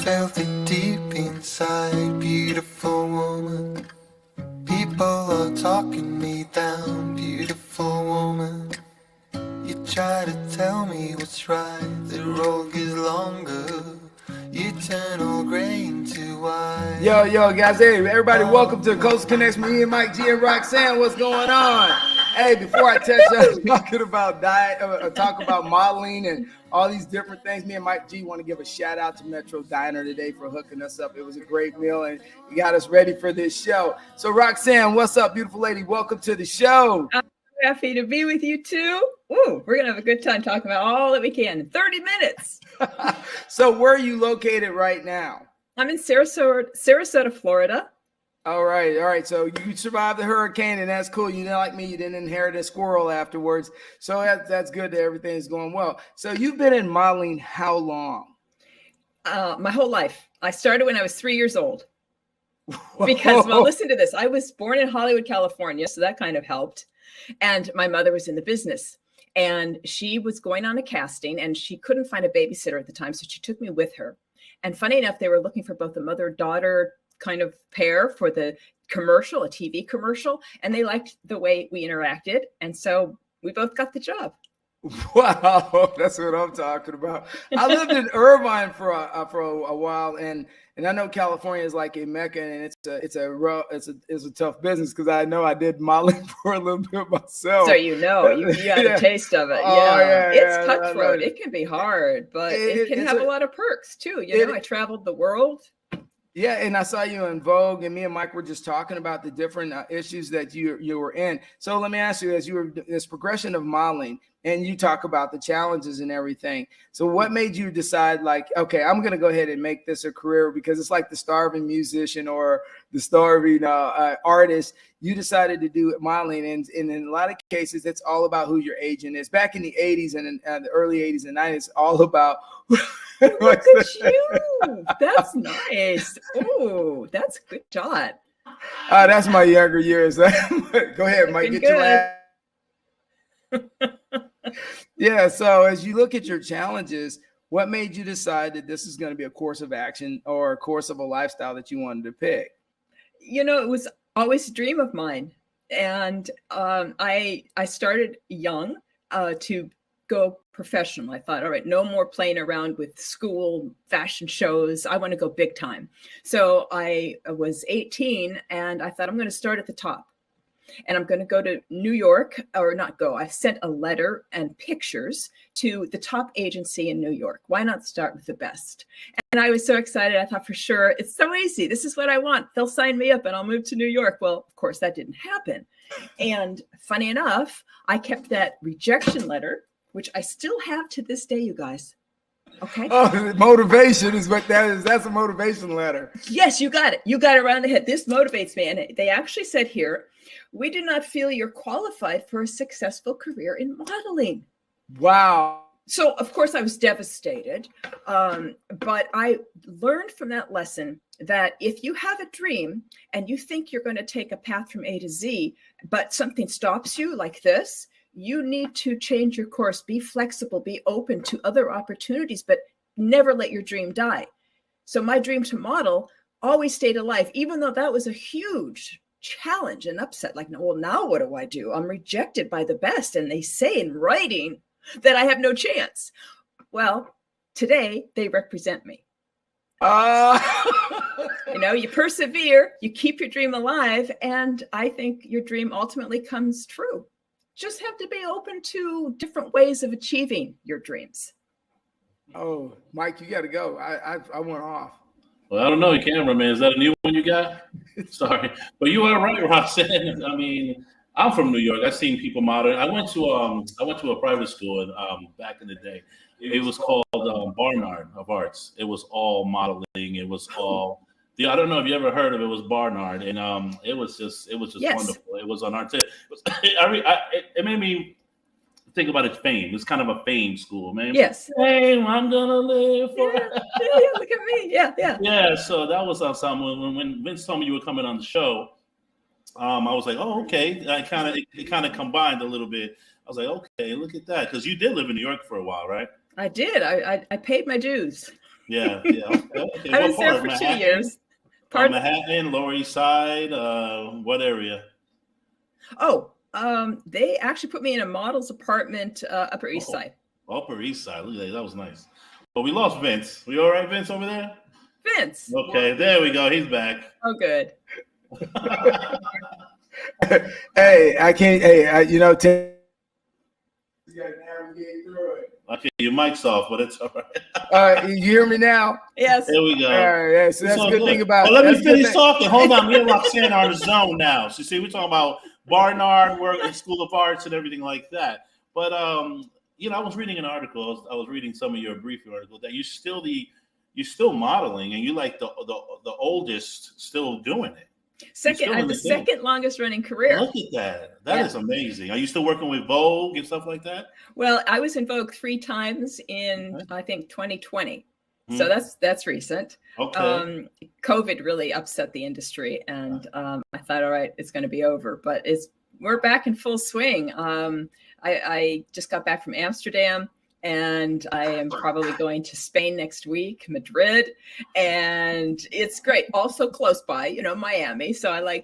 filthy deep inside, beautiful woman. People are talking me down, beautiful woman. You try to tell me what's right, the road gets longer. You turn all gray into white. Yo, guys, hey, everybody, welcome to Coast Connects. Me and Mike G and Roxanne, what's going on? Hey, before I touch on talking about diet, talk about modeling and all these different things, me and Mike G want to give a shout out to Metro Diner today for hooking us up. It was a great meal and you got us ready for this show. So Roxanne, what's up, beautiful lady? Welcome to the show. I'm happy to be with you too. Ooh, we're gonna have a good time talking about all that we can in 30 minutes. So where are you located right now? I'm in Sarasota, Florida. All right. So you survived the hurricane, and that's cool. You didn't like me. You didn't inherit a squirrel afterwards. So that's good that everything's going well. So you've been in modeling how long? My whole life. I started when I was 3 years old. Because, well, listen to this. I was born in Hollywood, California, so that kind of helped. And my mother was in the business. And she was going on a casting, and she couldn't find a babysitter at the time, so she took me with her. And funny enough, they were looking for both a mother-daughter kind of pair for the commercial, a TV commercial, and they liked the way we interacted. And so we both got the job. Wow, that's what I'm talking about. I lived in Irvine for a while, and I know California is like a mecca, and it's a tough business because I know I did modeling for a little bit myself. So you had a taste of it. It's cutthroat. It can be hard, but it can have a lot of perks too. I traveled the world. Yeah, and I saw you in Vogue, and me and Mike were just talking about the different issues that you were in. So let me ask you, as you were this progression of modeling, and you talk about the challenges and everything. So what made you decide, like, okay, I'm going to go ahead and make this a career? Because it's like the starving musician or the starving artist. You decided to do modeling, and in a lot of cases, it's all about who your agent is. Back in the 80s and in the early 80s and 90s, all about. Look at you. That's nice. Oh, that's a good shot. That's my younger years. Go ahead, Mike. Get your ass. Yeah. So as you look at your challenges, what made you decide that this is going to be a course of action or a course of a lifestyle that you wanted to pick? It was always a dream of mine. And I started young to go professional. I thought, all right, no more playing around with school fashion shows. I want to go big time. So I was 18 and I thought I'm going to start at the top. And I'm going to go to New York, or not go. I sent a letter and pictures to the top agency in New York. Why not start with the best? And I was so excited. I thought, for sure, it's so easy. This is what I want. They'll sign me up and I'll move to New York. Well, of course, that didn't happen. And funny enough, I kept that rejection letter, which I still have to this day, you guys. Okay. Oh, motivation is what that is. That's a motivation letter. Yes, you got it. You got it around the head. This motivates me. And they actually said here, we do not feel you're qualified for a successful career in modeling. Wow. So, of course, I was devastated. But I learned from that lesson that if you have a dream and you think you're going to take a path from A to Z, but something stops you like this, you need to change your course, be flexible, be open to other opportunities, but never let your dream die. So my dream to model always stayed alive, even though that was a huge challenge and upset. Like, well, now what do I do? I'm rejected by the best. And they say in writing that I have no chance. Well, today they represent me. You persevere, you keep your dream alive. And I think your dream ultimately comes true. Just have to be open to different ways of achieving your dreams. Oh, Mike, you got to go. I went off. Well, I don't know, cameraman. Is that a new one you got? Sorry, but you are right, Roxanne. I mean, I'm from New York. I've seen people model. I went to a private school back in the day. It was called Barnard of Arts. It was all modeling. It was all. I don't know if you ever heard of it. It was Barnard, and it was just yes. Wonderful. It was on art. It made me think about its fame. It's kind of a fame school, man. Yes. Fame, I'm gonna live for. Yeah, look at me. Yeah. Yeah. So that was something. When Vince told me you were coming on the show, I was like, oh, okay. It kind of combined a little bit. I was like, okay, look at that, because you did live in New York for a while, right? I did. I paid my dues. Yeah, yeah. Okay. I What was there part? for 2 Manhattan? years. Pardon? Manhattan, Lower East Side. What area? Oh, they actually put me in a model's apartment, Upper East Oh, Side. Upper East Side. Look at that. That was nice. But we lost Vince. We all right, Vince, over there? Vince. Okay, there we go. He's back. Oh, good. Hey, I can't. Hey, you know, you gotta navigate through it. Okay, your mic's off, but it's all right. You hear me now? Yes. There we go. All right, yeah, so that's It's a all good thing about. Well, let me that's a good finish thing. talking. Hold on. Me and Roxanne are in the zone now. So, see, we're talking about Barnard work and School of Arts and everything like that. But you know, I was reading an article. I was reading some of your briefing articles that you're still modeling, and you're like the oldest still doing it. Second, I have the second longest running career. Look at that. That is amazing. Are you still working with Vogue and stuff like that? Well, I was in Vogue 3 times in, I think, 2020. Hmm. So that's recent. Okay. COVID really upset the industry, and I thought, all right, it's going to be over. But we're back in full swing. I just got back from Amsterdam, and I am probably going to Spain next week, Madrid, and it's great. Also close by, you know, Miami. So I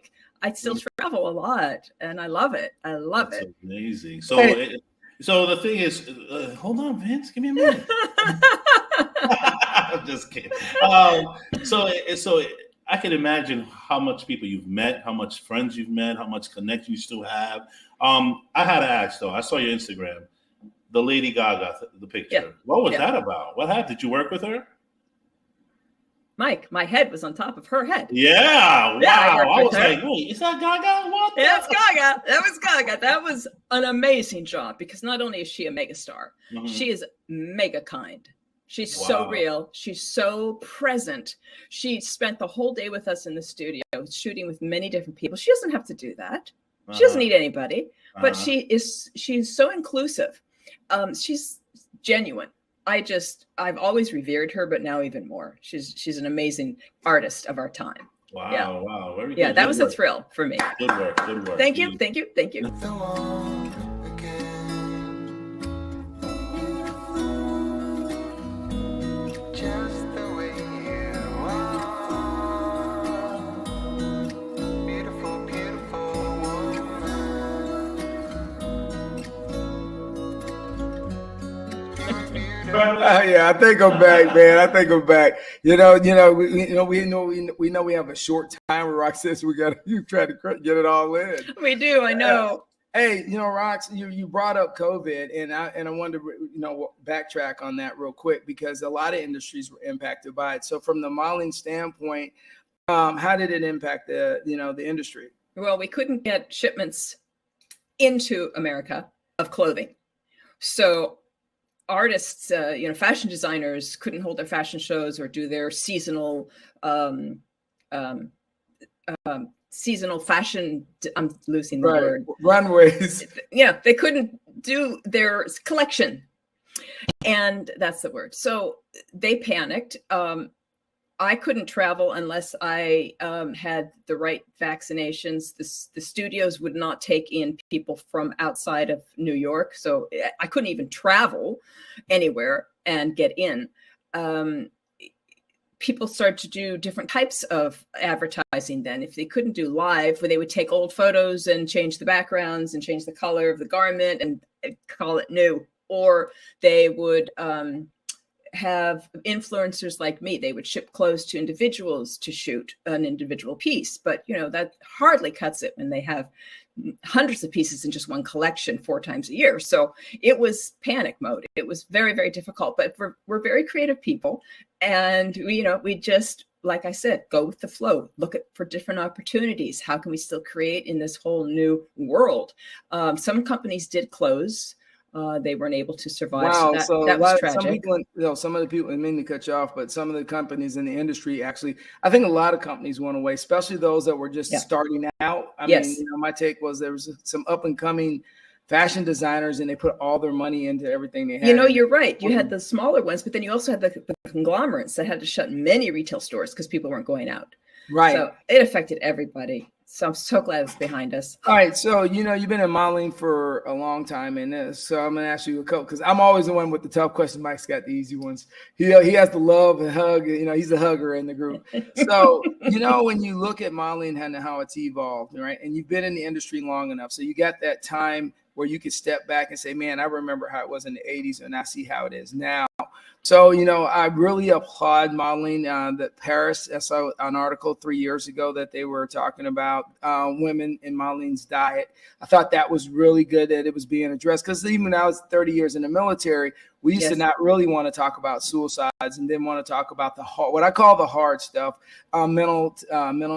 still travel a lot, and I love it. I love That's it. amazing. So, so the thing is, hold on, Vince, give me a minute. I'm just kidding. So I can imagine how much people you've met, how much friends you've met, how much connection you still have. I had to ask though. I saw your Instagram. The Lady Gaga, the picture. Yeah. What was that about? What happened? Did you work with her? Mike, my head was on top of her head. Yeah. Wow. I was like, wait, is that Gaga? What? Yeah, it's Gaga. That was Gaga. That was an amazing job because not only is she a megastar, she is mega kind. She's so real. She's so present. She spent the whole day with us in the studio, shooting with many different people. She doesn't have to do that. She doesn't need anybody, but she's so inclusive. She's genuine. I've always revered her, but now even more. She's an amazing artist of our time. Wow, yeah. Wow. Very yeah, good. that Good was work. a thrill for me. Good work. Good work. Thank you. Thank you. Thank you. The one again. Just the way you are. Beautiful, beautiful woman. Yeah, I think I'm back, man. I think I'm back. We have a short time with Roxanne. So you try to get it all in. We do. I know. Hey, Rox, you brought up COVID, and I wanted to backtrack on that real quick because a lot of industries were impacted by it. So from the modeling standpoint, how did it impact the industry? Well, we couldn't get shipments into America of clothing, so artists, fashion designers couldn't hold their fashion shows or do their seasonal fashion. I'm losing the word. Runways. Yeah, they couldn't do their collection, and that's the word. So they panicked. I couldn't travel unless I had the right vaccinations. The studios would not take in people from outside of New York. So I couldn't even travel anywhere and get in. People started to do different types of advertising then. If they couldn't do live, where they would take old photos and change the backgrounds and change the color of the garment and call it new. Or they would have influencers like me. They would ship clothes to individuals to shoot an individual piece, but that hardly cuts it when they have hundreds of pieces in just one collection 4 times a year. So it was panic mode. It was very, very difficult, but we're very creative people, and we just, like I said, go with the flow, look for different opportunities. How can we still create in this whole new world? Some companies did close. They weren't able to survive. Wow, so that was tragic. Some of the people, I mean to cut you off, but some of the companies in the industry actually, I think a lot of companies went away, especially those that were just starting out. I mean, my take was there was some up and coming fashion designers, and they put all their money into everything they had. You're right. You had the smaller ones, but then you also had the conglomerates that had to shut many retail stores because people weren't going out. Right. So it affected everybody. So I'm so glad it's behind us. All right, so you've been in modeling for a long time, and so I'm gonna ask you a couple because I'm always the one with the tough questions. Mike's got the easy ones. He has the love and hug. He's a hugger in the group. So when you look at modeling and how it's evolved, right? And you've been in the industry long enough, so you got that time where you could step back and say, "Man, I remember how it was in the '80s, and I see how it is now." So, I really applaud modeling. That Paris, I saw an article 3 years ago that they were talking about women in modeling's diet. I thought that was really good that it was being addressed because even when I was 30 years in the military, we used to not really want to talk about suicides and didn't want to talk about what I call the hard stuff, mental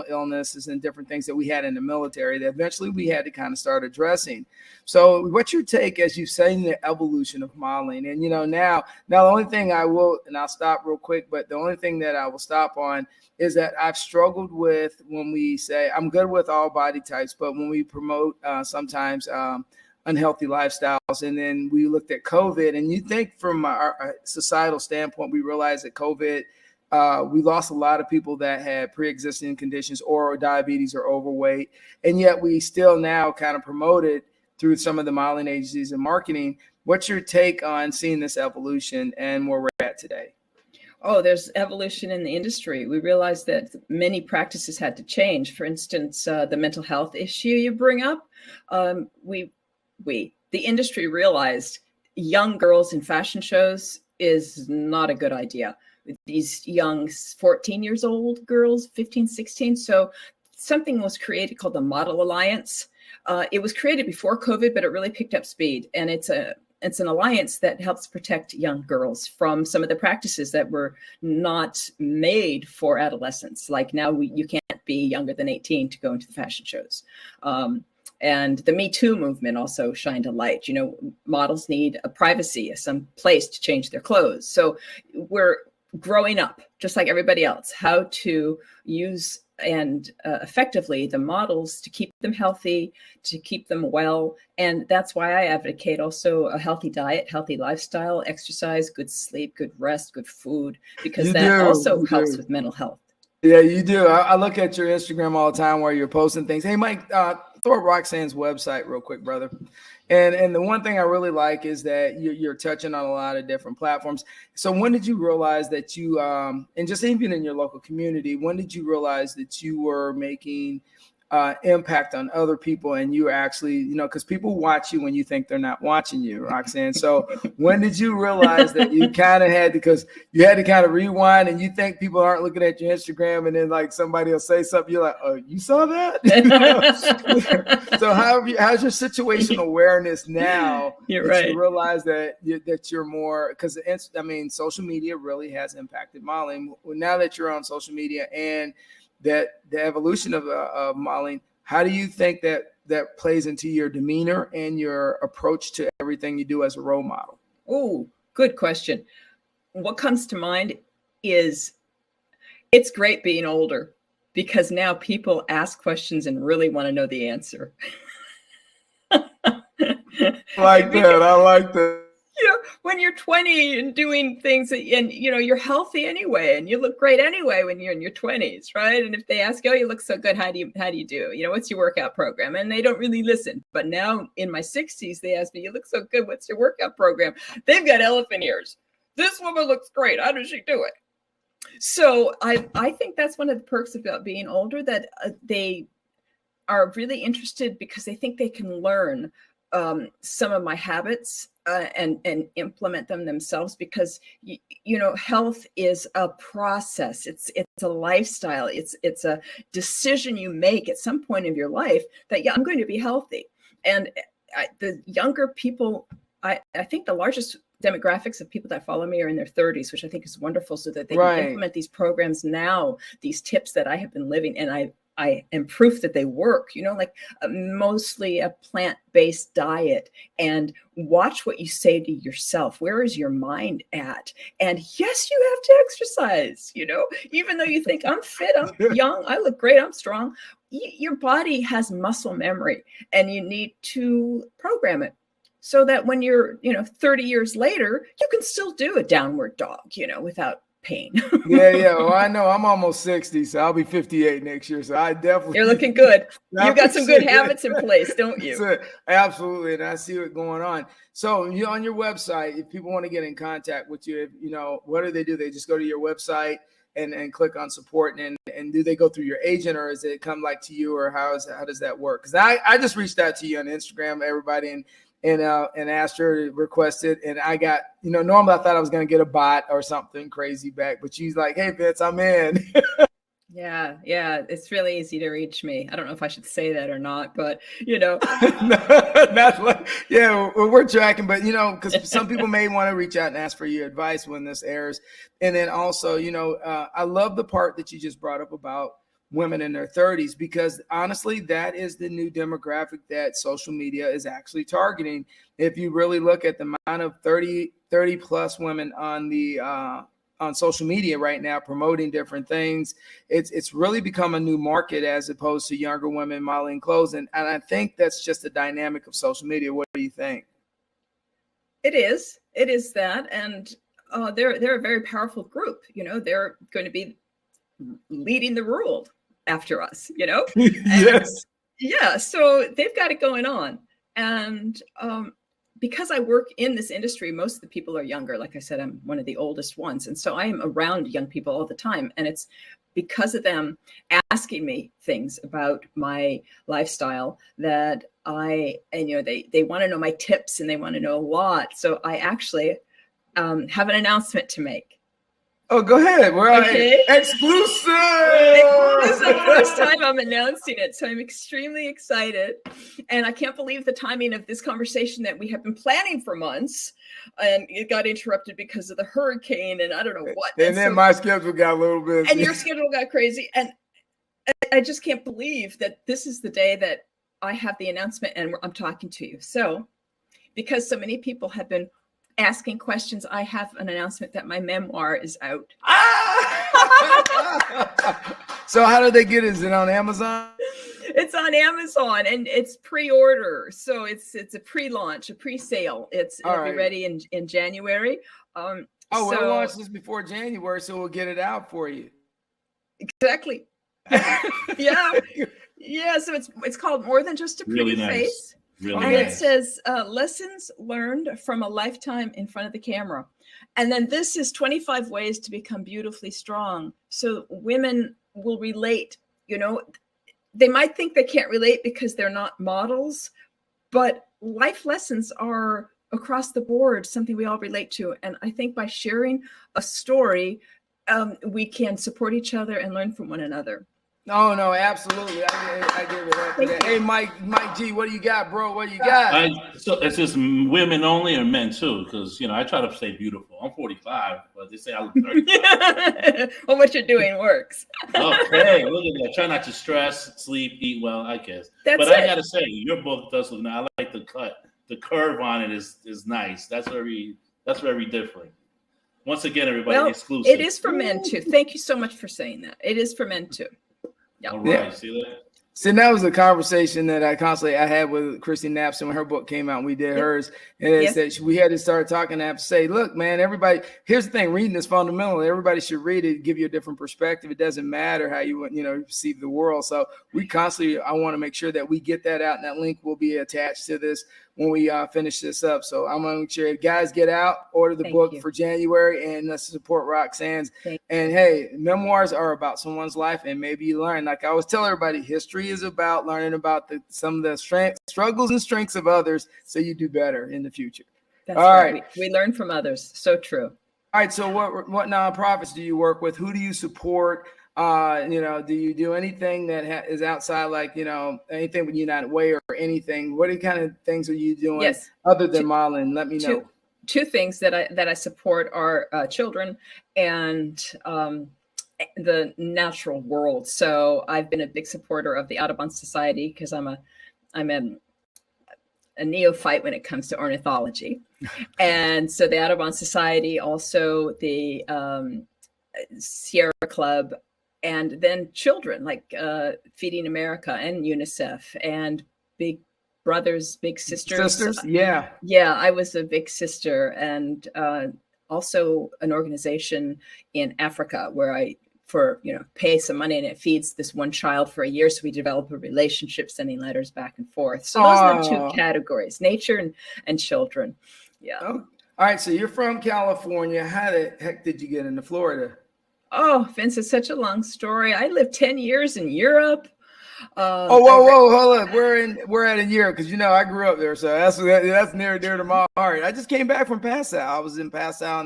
illnesses and different things that we had in the military that eventually we had to kind of start addressing. So what's your take as you've seen the evolution of modeling? And, now the only thing I will, and I'll stop real quick, but the only thing that I will stop on is that I've struggled with when we say I'm good with all body types, but when we promote sometimes unhealthy lifestyles. And then we looked at COVID, and you think from our societal standpoint, we realized that COVID, we lost a lot of people that had pre-existing conditions or diabetes or overweight. And yet we still now kind of promote it through some of the modeling agencies and marketing. What's your take on seeing this evolution and where we're at today? Oh, there's evolution in the industry. We realized that many practices had to change. For instance, the mental health issue you bring up, the industry realized young girls in fashion shows is not a good idea. These young 14 years old girls, 15, 16. So something was created called the Model Alliance. It was created before COVID, but it really picked up speed. And it's an alliance that helps protect young girls from some of the practices that were not made for adolescents. Like now you can't be younger than 18 to go into the fashion shows. And the Me Too movement also shined a light. Models need a privacy, some place to change their clothes. So we're growing up, just like everybody else, how to use and effectively the models to keep them healthy, to keep them well. And that's why I advocate also a healthy diet, healthy lifestyle, exercise, good sleep, good rest, good food, because that also helps with mental health. Yeah, you do. I look at your Instagram all the time where you're posting things. Hey, Mike, throw up Roxanne's website real quick, brother. And the one thing I really like is that you're touching on a lot of different platforms. So when did you realize that you, and just even in your local community, when did you realize that you were making impact on other people and you actually, because people watch you when you think they're not watching you, Roxanne. So when did you realize that you kind of had, because you had to kind of rewind and you think people aren't looking at your Instagram and then like somebody will say something, you're like, oh, you saw that? So how's your situational awareness now? You're right. You realize that you're more, because social media really has impacted modeling. Now that you're on social media and that the evolution of modeling, how do you think that plays into your demeanor and your approach to everything you do as a role model? Oh, good question. What comes to mind is it's great being older because now people ask questions and really want to know the answer. I like that. When you're 20 and doing things and you're healthy anyway, and you look great anyway when you're in your 20s, right? And if they ask, oh, you look so good, how do you do? What's your workout program? And they don't really listen. But now in my 60s, they ask me, you look so good, what's your workout program? They've got elephant ears. This woman looks great. How does she do it? So I think that's one of the perks about being older, that they are really interested because they think they can learn some of my habits and implement them themselves, because health is a process. It's a lifestyle. It's a decision you make at some point of your life that I'm going to be healthy. And the younger people, I think the largest demographics of people that follow me are in their 30s, which I think is wonderful, so that they can implement these programs now, these tips that I have been living, and I am proof that they work, mostly a plant-based diet, and watch what you say to yourself. Where is your mind at? And yes, you have to exercise, even though you think I'm fit, I'm young, I look great, I'm strong. Your body has muscle memory and you need to program it so that when you're, 30 years later, you can still do a downward dog, without pain. Yeah. Well, I know I'm almost 60, so I'll be 58 next year. So I definitely. You're looking good. I You got some good appreciate habits in place, don't you? That's it. Absolutely, and I see what's going on. So you on your website, if people want to get in contact with you, what do? They just go to your website and click on support, and do they go through your agent, or is it come like to you, or how does that work? Because I just reached out to you on Instagram, everybody, and asked her to request it, and I got, normally I thought I was going to get a bot or something crazy back, but she's like, hey Vince, I'm in. Yeah, it's really easy to reach me. I don't know if I should say that or not, but Not like, yeah, we're tracking, but because some people may want to reach out and ask for your advice when this airs. And then also, I love the part that you just brought up about women in their 30s, because honestly, that is the new demographic that social media is actually targeting. If you really look at the amount of 30 plus women on social media right now promoting different things, it's really become a new market as opposed to younger women modeling clothes, and I think that's just the dynamic of social media. What do you think? It is that, and they're a very powerful group. They're going to be leading the world after us. Yes. Yeah, so they've got it going on, and because I work in this industry, most of the people are younger. Like I said, I'm one of the oldest ones. And so I am around young people all the time. And it's because of them asking me things about my lifestyle that they want to know my tips, and they want to know a lot. So I actually have an announcement to make. Oh, go ahead. We're okay. Exclusive. This is the first time I'm announcing it, so I'm extremely excited, and I can't believe the timing of this conversation that we have been planning for months, and it got interrupted because of the hurricane, and I don't know what. And then my schedule got a little bit, and your schedule got crazy, and I just can't believe that this is the day that I have the announcement and I'm talking to you. So, because so many people have been asking questions, I have an announcement that my memoir is out. So how do they get it? Is it on Amazon? It's on Amazon, and it's pre-order. So it's a pre-launch, a pre-sale. It'll be ready in January. We'll launch this before January, so we'll get it out for you. Exactly. Yeah. So it's called More Than Just a Pretty Really nice. Face. Really And nice. it says lessons learned from a lifetime in front of the camera. And then this is 25 ways to become beautifully strong. So women will relate. They might think they can't relate because they're not models, but life lessons are across the board something we all relate to. And I think by sharing a story, we can support each other and learn from one another. No, absolutely. I give it up to that. Hey, Mike G, what do you got, bro? What do you got? So it's just women only or men too? Because I try to stay beautiful. I'm 45, but they say I look 35. Well, what you're doing works. Okay, look at that. Try not to stress, sleep, eat well, I guess. I gotta say, your book does look nice. I like the cut. The curve on it is nice. That's very different. Once again, everybody, exclusive. It is for men too. Thank you so much for saying that. It is for men too. Yeah. All right. See that? So that was a conversation that I had with Christy Napson when her book came out and we did hers. And it said we had to start talking and have to say, look, man, everybody, here's the thing, reading is fundamental. Everybody should read it, give you a different perspective. It doesn't matter how you perceive the world. So I want to make sure that we get that out, and that link will be attached to this when we finish this up. So I'm going to make sure guys get out, order the book for January, and let's support Roxanne's. And hey, memoirs are about someone's life, and maybe you learn. Like I always tell everybody, history is about learning about some of the struggles and strengths of others, so you do better in the future. That's all right. We learn from others. So true. All right. So what nonprofits do you work with? Who do you support? Do you do anything that is outside, like, anything with United Way or anything? What kind of things are you doing other than modeling? Let me know. Two things that I support are children and the natural world. So I've been a big supporter of the Audubon Society because I'm a neophyte when it comes to ornithology. And so the Audubon Society, also the Sierra Club, and then children like Feeding America and UNICEF and Big Brothers, Big Sisters. Yeah, I was a big sister, and also an organization in Africa where I pay some money and it feeds this one child for a year. So we develop a relationship, sending letters back and forth. So those are the two categories, nature and children. Yeah. Oh, all right. So you're from California. How the heck did you get into Florida? Oh, Vince, it's such a long story. I lived 10 years in Europe. Whoa, hold on. We're at a year because I grew up there, so that's near dear to my heart. I just came back from Passau. I was in Passau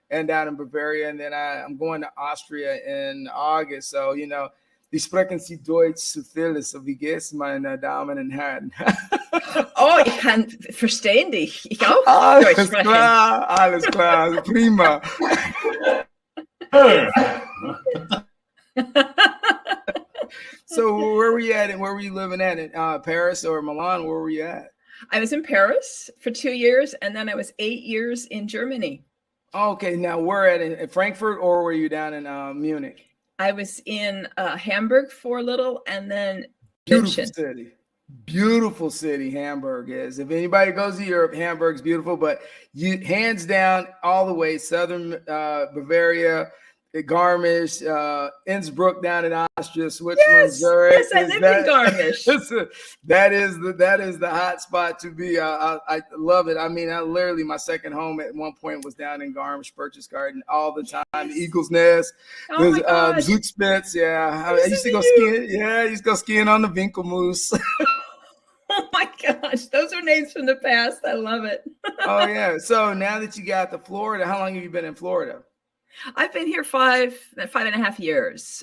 and down in Bavaria, and then I'm going to Austria in August. So die sprechen Sie Deutsch so viel, so wie geht's, meine Damen und Herren? Oh, ich kann verstehen dich. Ich auch Alles klar, alles klar, prima. So where were you at and where were you living at? In Paris or Milan? Where were you at? I was in Paris for 2 years, and then I was 8 years in Germany. Okay, now we're at Frankfurt, or were you down in Munich? I was in Hamburg for a little, and then Beautiful city, Hamburg is. If anybody goes to Europe, Hamburg's beautiful, but you hands down all the way southern Bavaria, Garmisch, Innsbruck down in Austria, Switzerland, Zurich. Yes, I live in Garmisch. That is the hot spot to be. I love it. I mean, my second home at one point was down in Garmisch, Berchtesgaden, all the time. Eagle's Nest, Zugspitze. Yeah, I used to go skiing. Yeah, I used to go skiing on the Winkelmoos. Oh my gosh, those are names from the past. I love it. Oh yeah. So now that you got to Florida, how long have you been in Florida? I've been here 5.5 years,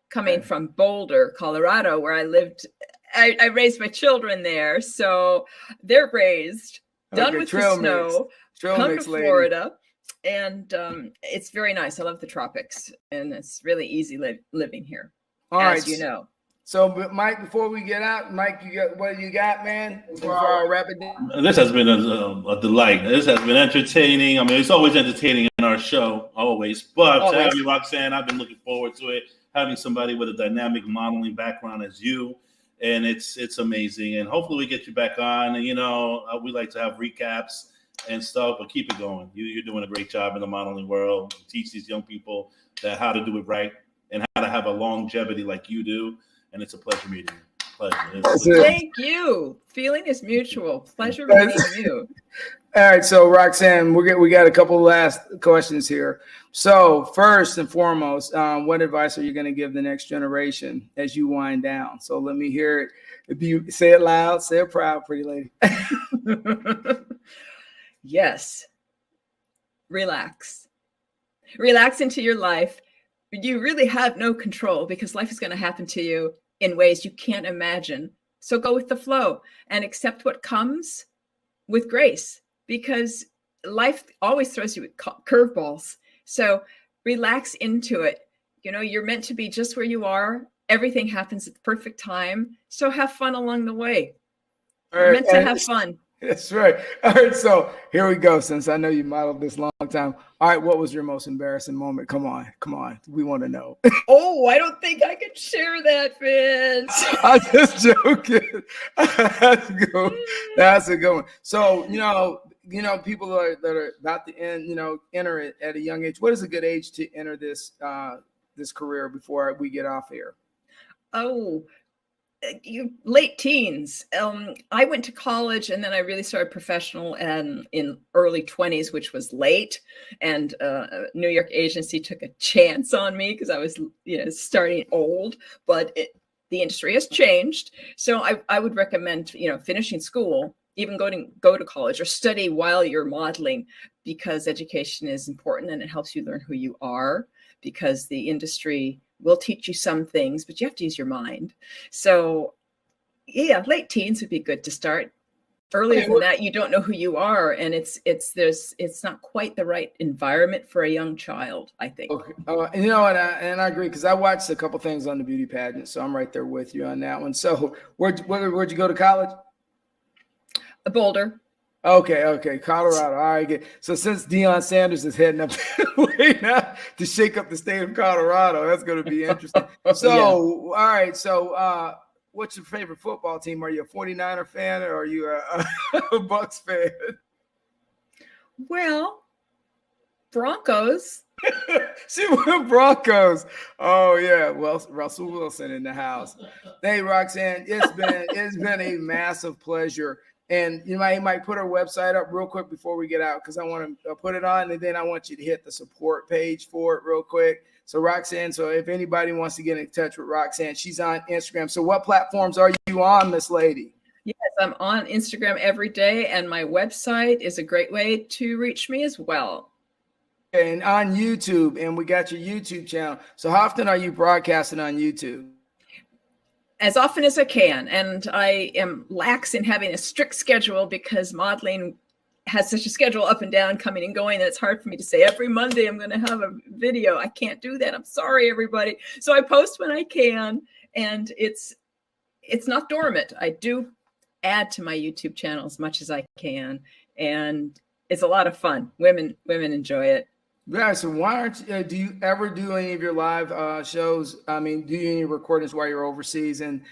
coming from Boulder, Colorado, where I lived. I raised my children there, so they're raised, done with the snow, come to Florida, and it's very nice. I love the tropics, and it's really easy living here, as you know. So, Mike, before we get out, Mike, what do you got, man? Before I wrap it down? This has been a delight. This has been entertaining. I mean, it's always entertaining in our show, always. But to have you, Roxanne, I've been looking forward to it. Having somebody with a dynamic modeling background as you, and it's amazing. And hopefully we get you back on. And, we like to have recaps and stuff, but keep it going. You're doing a great job in the modeling world. You teach these young people how to do it right and how to have a longevity like you do. And it's a pleasure meeting you. Thank you. Feeling is mutual. Pleasure meeting you. All right, so Roxanne, we got a couple last questions here. So first and foremost, what advice are you going to give the next generation as you wind down? So let me hear it. If you say it loud, say it proud, pretty lady. Yes. Relax into your life. You really have no control because life is going to happen to you in ways you can't imagine. So go with the flow and accept what comes with grace, because life always throws you curveballs. So relax into it. You're meant to be just where you are. Everything happens at the perfect time. So have fun along the way. You're meant to have fun. That's right. All right, so here we go. Since I know you modeled this long time. All right, what was your most embarrassing moment? Come on. We want to know. Oh, I don't think I can share that, Vince. I'm just joking. That's a good one. So, people that are about to enter it at a young age. What is a good age to enter this career before we get off here? Oh, you late teens. I went to college and then I really started professional and in early 20s, which was late. And New York agency took a chance on me because I was, starting old. But the industry has changed, so I would recommend, finishing school, even go to college or study while you're modeling, because education is important and it helps you learn who you are. Because the industry will teach you some things, but you have to use your mind. So yeah, late teens would be good to start. Earlier than that, you don't know who you are, and it's not quite the right environment for a young child, I think. Okay. And I agree, because I watched a couple things on the beauty pageant, so I'm right there with you on that one. So where'd you go to college? Boulder. Okay, Colorado. All right, good. So since Deion Sanders is heading up way now to shake up the state of Colorado, that's going to be interesting. So, yeah. All right. So, what's your favorite football team? Are you a 49er fan or are you a Bucks fan? Well, Broncos. She went Broncos. Oh yeah. Well, Russell Wilson in the house. Hey, Roxanne, it's been a massive pleasure. And you might put our website up real quick before we get out, because I want to put it on, and then I want you to hit the support page for it real quick. So Roxanne, so if anybody wants to get in touch with Roxanne, she's on Instagram. So what platforms are you on, Miss Lady? Yes, I'm on Instagram every day, and my website is a great way to reach me as well. And on YouTube, and we got your YouTube channel. So how often are you broadcasting on YouTube? As often as I can. And I am lax in having a strict schedule because modeling has such a schedule up and down, coming and going, that it's hard for me to say every Monday I'm going to have a video. I can't do that. I'm sorry, everybody. So I post when I can, and it's not dormant. I do add to my YouTube channel as much as I can, and it's a lot of fun. Women enjoy it. Yeah, so why aren't do you ever do any of your live shows? I mean, do you any recordings while you're overseas and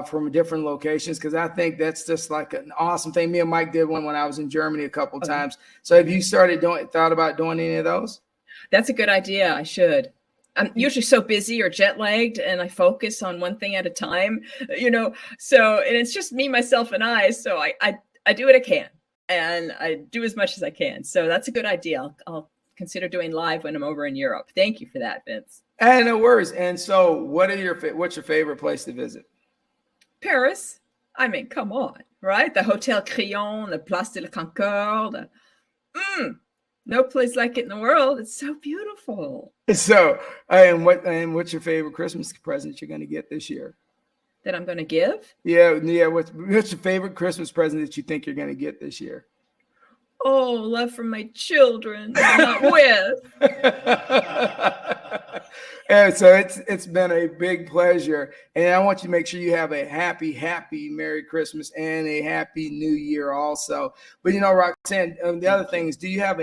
from different locations? Because I think that's just like an awesome thing. Me and Mike did one when I was in Germany a couple times. So have you thought about doing any of those? That's a good idea. I should. I'm usually so busy or jet lagged, and I focus on one thing at a time, so, and it's just me, myself, and I. So I do what I can, and I do as much as I can. So that's a good idea. I'll consider doing live when I'm over in Europe. Thank you for that, Vince. And no worries. And so what's your favorite place to visit? Paris. I mean, come on, right? The Hotel Crillon, the Place de la Concorde. No place like it in the world. It's so beautiful. So, and what's your favorite Christmas present you're going to get this year? That I'm going to give? Yeah. What's your favorite Christmas present that you think you're going to get this year? Oh, love from my children, not with. And so it's been a big pleasure, and I want you to make sure you have a happy Merry Christmas and a Happy New Year also. But Roxanne, the other thing is, do you have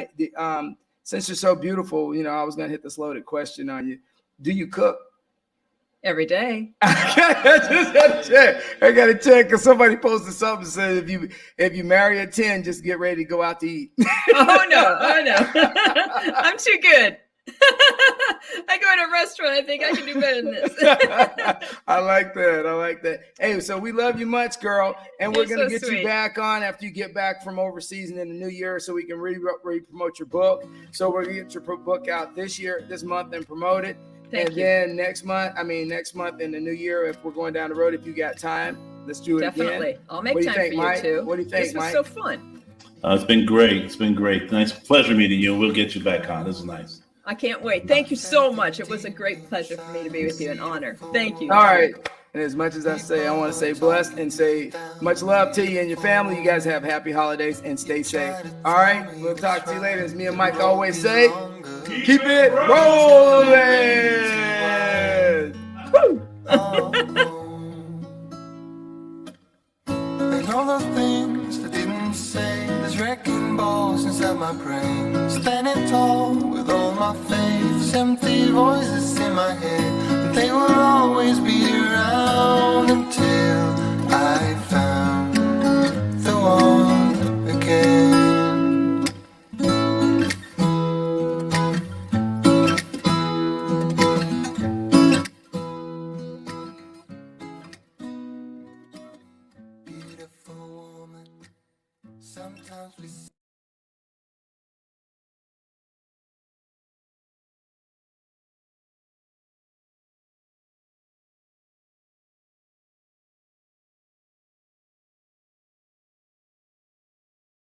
since you're so beautiful, I was going to hit this loaded question on you. Do you cook? Every day. I got to check because somebody posted something that said if you marry a 10, just get ready to go out to eat. Oh no. I'm too good. I go in a restaurant, I think I can do better than this. I like that. Hey, so we love you much, girl. And we're going to get sweet. you back on after you get back from overseas and in the new year so we can re-promote your book. So we're going to get your book out this month and promote it. Then next month in the new year, if we're going down the road, if you got time, let's do it Definitely. again. I'll make time for you Mike? too. What do you think, Mike? This was so fun. It's been great. Nice pleasure meeting you. We'll get you back on. This is nice. I can't wait. Thank you so much. It was a great pleasure for me to be with you. An honor. Thank you. All right. And as much as I want to say blessed and say much love to you and your family. You guys have happy holidays and stay safe. All right. We'll talk to you later. As me and Mike always say, keep it rolling.